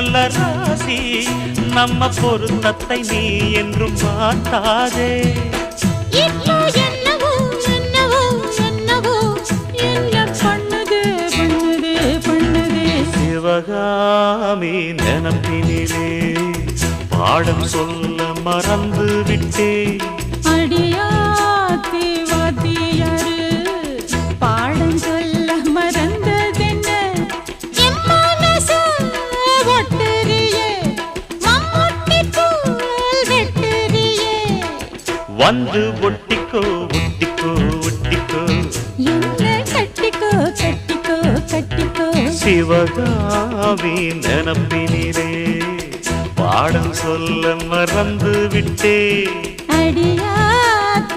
நல்ல ராசி நம்ம பொருத்தத்தை நீ என்றும் மாட்டாதே. இப்போ என்னவோ என்னவோ என்னவோ என்ன பண்ணுது பண்ணுது பண்ணுது. சிவகாமி நினப்பினிலே பாடம் சொல்ல மறந்து விட்டே. அடியாத்தி வாத்தியாரு பாடம் சொல்ல மறந்ததென்ன. என் மனசு ஒட்டுறியே மம்முட்டி போல் வெட்டுறியே. வந்து ஒட்டிக்கோ ஒட்டிக்கோ ஒட்டிக்கோ என்ன கட்டிக்கோ கட்டிக்கோ கட்டிக்கோ. சிவகாமி நினப்பினிலே பாடம் சொல்ல மறந்து விட்டே. அடியா